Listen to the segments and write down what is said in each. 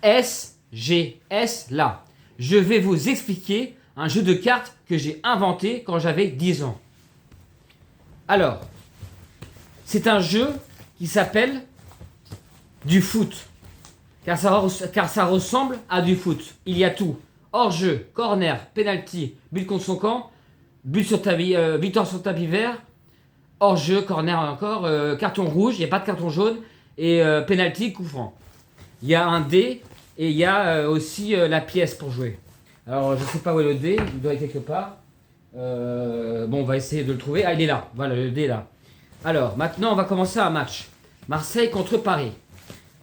S, là. Je vais vous expliquer un jeu de cartes que j'ai inventé quand j'avais 10 ans. Alors, c'est un jeu qui s'appelle du foot. Car ça ressemble à du foot. Il y a tout. Hors-jeu, corner, penalty, but contre son camp, victoire sur tapis vert, hors-jeu, corner encore, carton rouge, il n'y a pas de carton jaune, et penalty, coup franc. Il y a un dé, et il y a aussi la pièce pour jouer. Alors, je ne sais pas où est le dé, il doit être quelque part. Bon, on va essayer de le trouver. Ah, il est là. Voilà, le dé est là. Alors, maintenant, on va commencer un match. Marseille contre Paris.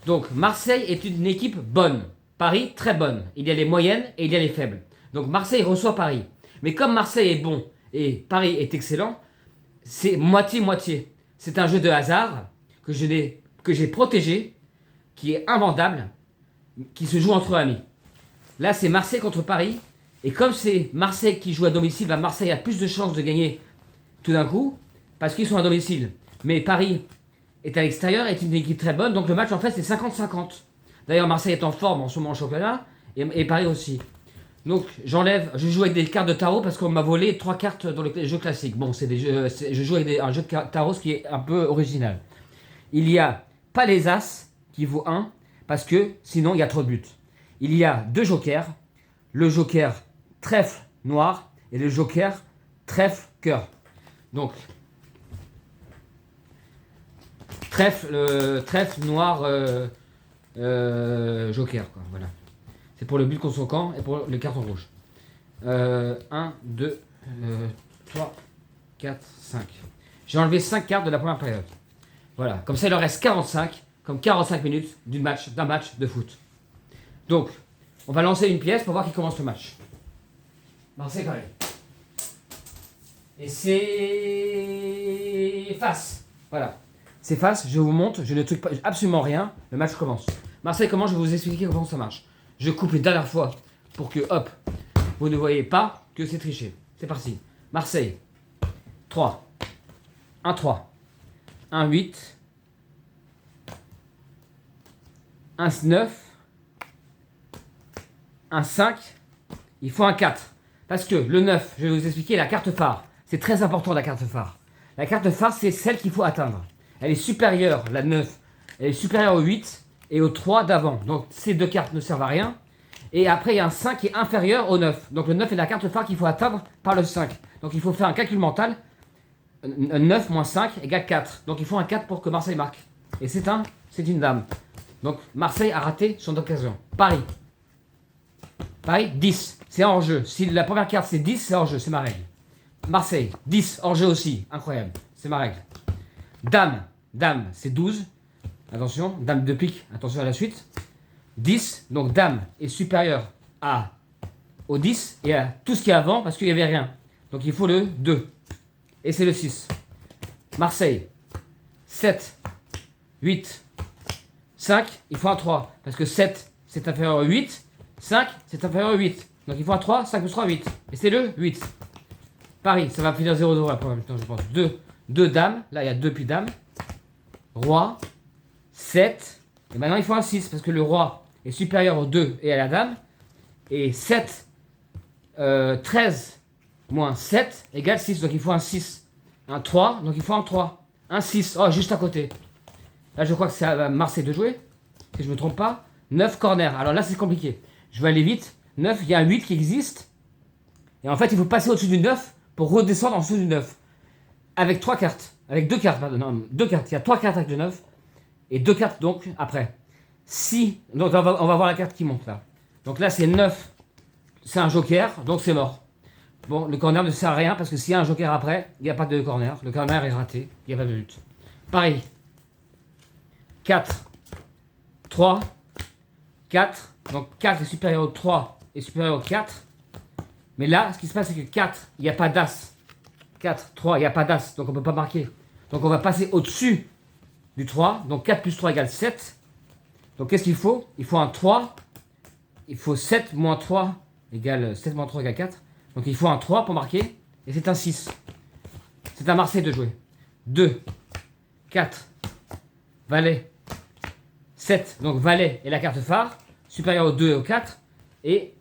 Donc, Marseille est une équipe bonne. Paris, très bonne. Il y a les moyennes et il y a les faibles. Donc, Marseille reçoit Paris. Mais comme Marseille est bon et Paris est excellent, c'est moitié-moitié. C'est un jeu de hasard que j'ai protégé, qui est invendable, qui se joue entre amis. Là, c'est Marseille contre Paris. Et comme c'est Marseille qui joue à domicile, bah Marseille a plus de chances de gagner tout d'un coup, parce qu'ils sont à domicile. Mais Paris est à l'extérieur, est une équipe très bonne, donc le match en fait c'est 50-50. D'ailleurs, Marseille est en forme en ce moment en championnat, et Paris aussi. Donc je joue avec des cartes de tarot parce qu'on m'a volé 3 cartes dans les jeux classiques. Bon, je joue avec un jeu de tarot, ce qui est un peu original. Il y a pas les As qui vaut 1, parce que sinon il y a trop de buts. Il y a 2 jokers, le joker trèfle noir et le joker trèfle cœur. Donc, trèfle noir joker, quoi, voilà. C'est pour le but contre son camp et pour les cartons rouges. 1, 2, 3, 4, 5. J'ai enlevé 5 cartes de la première période. Voilà, comme ça il en reste 45, comme 45 minutes d'un match de foot. Donc, on va lancer une pièce pour voir qui commence le match. Marseille Paris. Et c'est face. Voilà. C'est face, je vous montre, je ne truque pas absolument rien. Le match commence. Marseille commence, je vais vous expliquer comment ça marche. Je coupe une dernière fois pour que, hop, vous ne voyez pas que c'est triché. C'est parti. Marseille. 3. 1, 3. 1, 8. 1, 9. Un 5, il faut un 4. Parce que le 9, je vais vous expliquer la carte phare. C'est très important la carte phare. La carte phare, c'est celle qu'il faut atteindre. Elle est supérieure, la 9, elle est supérieure au 8 et au 3 d'avant. Donc ces 2 cartes ne servent à rien. Et après, il y a un 5 qui est inférieur au 9. Donc le 9 est la carte phare qu'il faut atteindre par le 5. Donc il faut faire un calcul mental. 9 moins 5 égale 4. Donc il faut un 4 pour que Marseille marque. Et c'est une dame. Donc Marseille a raté son occasion. Paris. Pareil, 10, c'est hors jeu. Si la première carte c'est 10, c'est hors jeu, c'est ma règle. Marseille, 10, hors jeu aussi, incroyable, c'est ma règle. Dame, c'est 12. Attention, dame de pique, attention à la suite. 10, donc dame est supérieure au 10 et à tout ce qui est avant parce qu'il n'y avait rien. Donc il faut le 2. Et c'est le 6. Marseille, 7, 8, 5, il faut un 3. Parce que 7, c'est inférieur au 8. 5, c'est inférieur à 8. Donc il faut un 3, 5 plus 3, 8. Et c'est le 8. Paris, ça va finir 0-0 la première mi-temps, je pense. 2 dames. Là, il y a 2 puis dames. Roi. 7. Et maintenant, il faut un 6 parce que le roi est supérieur au 2 et à la dame. Et 7, 13 moins 7 égale 6. Donc il faut un 6. Un 3, donc il faut un 3. Un 6. Oh, juste à côté. Là, je crois que c'est à Marseille de jouer. Si je ne me trompe pas. 9 corner. Alors là, c'est compliqué. Je vais aller vite. 9, il y a un 8 qui existe. Et en fait, il faut passer au-dessus du 9 pour redescendre en dessous du 9. Avec 3 cartes. Avec 2 cartes, pardon. Non, 2 cartes. Il y a 3 cartes avec le 9. Et 2 cartes donc après. Si. Donc on va voir la carte qui monte là. Donc là, c'est 9. C'est un joker. Donc c'est mort. Bon, le corner ne sert à rien parce que s'il y a un joker après, il n'y a pas de corner. Le corner est raté. Il n'y a pas de but. Pareil. 4. 3. 4. Donc 4 est supérieur au 3 est supérieur au 4. Mais là, ce qui se passe, c'est que 4, il n'y a pas d'as. 4, 3, il n'y a pas d'as. Donc on ne peut pas marquer. Donc on va passer au-dessus du 3. Donc 4 plus 3 égale 7. Donc qu'est-ce qu'il faut? Il faut un 3. Il faut 7 moins 3 égale 7 moins 3 égale 4. Donc il faut un 3 pour marquer. Et c'est un 6. C'est à Marseille de jouer. 2, 4, valet, 7. Donc valet est la carte phare. supérieur au 2 et au 4 et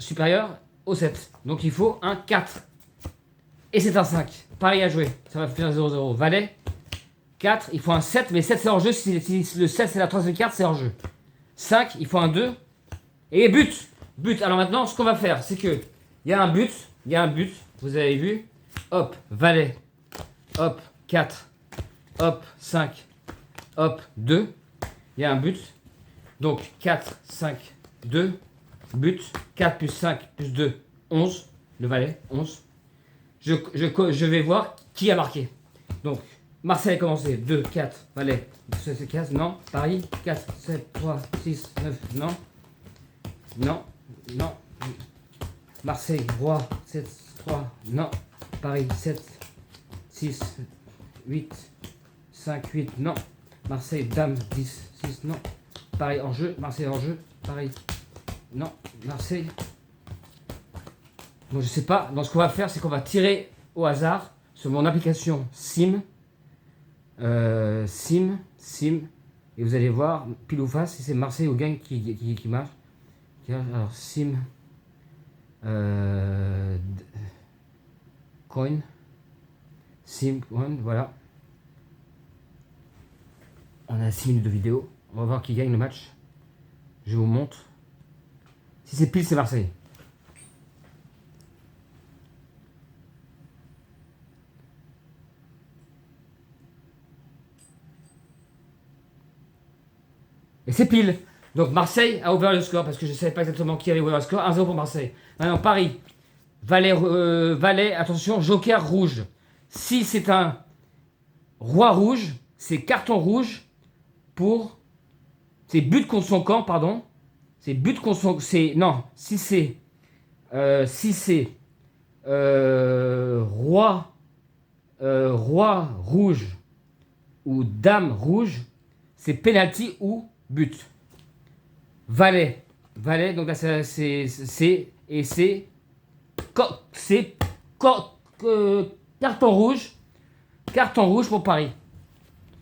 supérieur au 7. Donc il faut un 4. Et c'est un 5. Pareil à jouer. Ça va faire 0-0. Valet, 4. Il faut un 7, mais 7 c'est hors jeu. Si le 7 c'est la troisième carte, c'est hors jeu. 5, il faut un 2. Et but. But. Alors maintenant, ce qu'on va faire, c'est que il y a un but. Il y a un but. Vous avez vu. Hop, valet. Hop, 4. Hop, 5. Hop, 2. Il y a un but. Donc 4, 5, 2. But. 4 plus 5 plus 2, 11. Le valet, 11. Je vais voir qui a marqué. Donc, Marseille a commencé. 2, 4, valet. 15, non. Paris, 4, 7, 3, 6, 9, non. Non, non. Marseille, roi, 7, 3, non. Paris, 7, 6, 8, 5, 8, non. Marseille, dame, 10, 6, non. Paris en jeu, Marseille en jeu. Paris, non. Marseille. Bon, je sais pas. Donc, ce qu'on va faire, c'est qu'on va tirer au hasard sur mon application Sim. Sim. Et vous allez voir, pile ou face, si c'est Marseille ou Gagne qui marche. Alors, Sim. Coin. Sim, coin, voilà. On a 6 minutes de vidéo. On va voir qui gagne le match. Je vous montre. Si c'est pile, c'est Marseille. Et c'est pile. Donc Marseille a ouvert le score parce que je ne savais pas exactement qui avait ouvert le score. 1-0 pour Marseille. Maintenant Paris. Valet, attention, joker rouge. Si c'est un roi rouge, c'est carton rouge pour... C'est but contre son camp, pardon. C'est but contre son... Non, si c'est... roi rouge ou dame rouge, c'est penalty ou but. Valet, donc là c'est carton rouge pour Paris.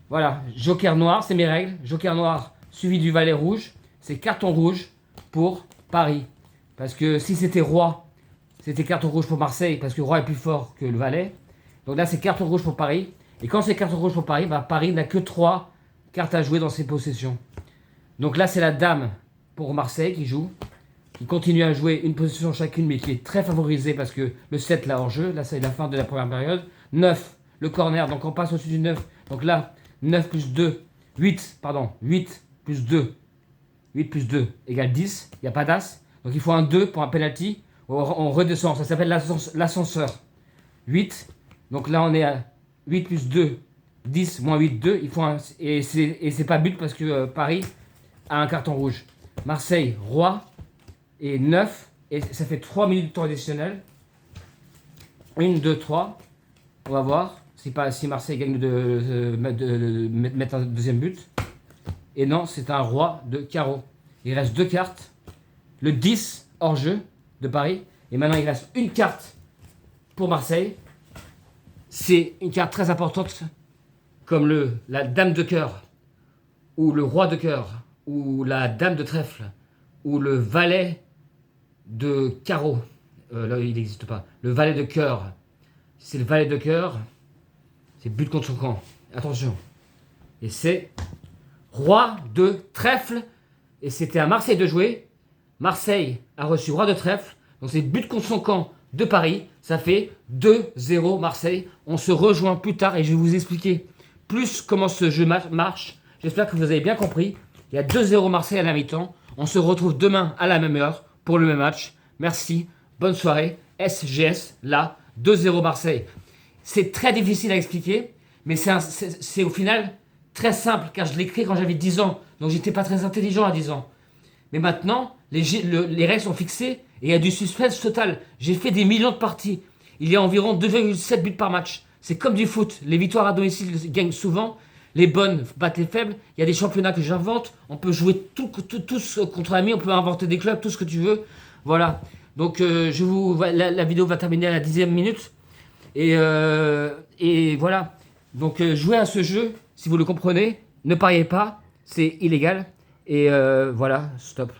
Voilà, joker noir, c'est mes règles. Joker noir suivi du valet rouge, c'est carton rouge pour Paris. Parce que si c'était roi, c'était carton rouge pour Marseille, parce que roi est plus fort que le valet. Donc là c'est carton rouge pour Paris. Et quand c'est carton rouge pour Paris, bah, Paris n'a que 3 cartes à jouer dans ses possessions. Donc là c'est la dame pour Marseille qui joue, qui continue à jouer une position chacune, mais qui est très favorisée parce que le 7 là hors jeu, là c'est la fin de la première période. 9, le corner, donc on passe au-dessus du 9. Donc là, 9 plus 2, 8 plus 2, 8 plus 2 égale 10, il n'y a pas d'as. Donc il faut un 2 pour un penalty, on redescend, ça s'appelle l'ascenseur. 8, donc là on est à 8 plus 2, 10 moins 8, 2, il faut un, et c'est pas but parce que Paris a un carton rouge. Marseille, roi, et 9, et ça fait 3 minutes de temps additionnel. 1, 2, 3. On va voir si Marseille gagne de mettre un deuxième but. Et non, c'est un roi de carreau. Il reste 2 cartes. Le 10 hors jeu de Paris. Et maintenant, il reste une carte pour Marseille. C'est une carte très importante, comme la dame de cœur, ou le roi de cœur, ou la dame de trèfle, ou le valet de carreau. Là, il n'existe pas. Le valet de cœur. C'est le valet de cœur. C'est but contre son camp. Attention. Et c'est roi de trèfle. Et c'était à Marseille de jouer. Marseille a reçu roi de trèfle. Donc c'est but contre son camp de Paris. Ça fait 2-0 Marseille. On se rejoint plus tard et je vais vous expliquer plus comment ce jeu marche. J'espère que vous avez bien compris. Il y a 2-0 Marseille à la mi-temps. On se retrouve demain à la même heure pour le même match. Merci. Bonne soirée. SGS, là, 2-0 Marseille. C'est très difficile à expliquer, mais c'est au final très simple, car je l'ai créé quand j'avais 10 ans. Donc j'étais pas très intelligent à 10 ans. Mais maintenant, les règles sont fixées et il y a du suspense total. J'ai fait des millions de parties. Il y a environ 2,7 buts par match. C'est comme du foot. Les victoires à domicile gagnent souvent. Les bonnes battent les faibles. Il y a des championnats que j'invente. On peut jouer tous contre amis. On peut inventer des clubs, tout ce que tu veux. Voilà. Donc la vidéo va terminer à la 10e minute. Et voilà. Donc jouez à ce jeu si vous le comprenez. Ne pariez pas. C'est illégal. Et voilà. Stop.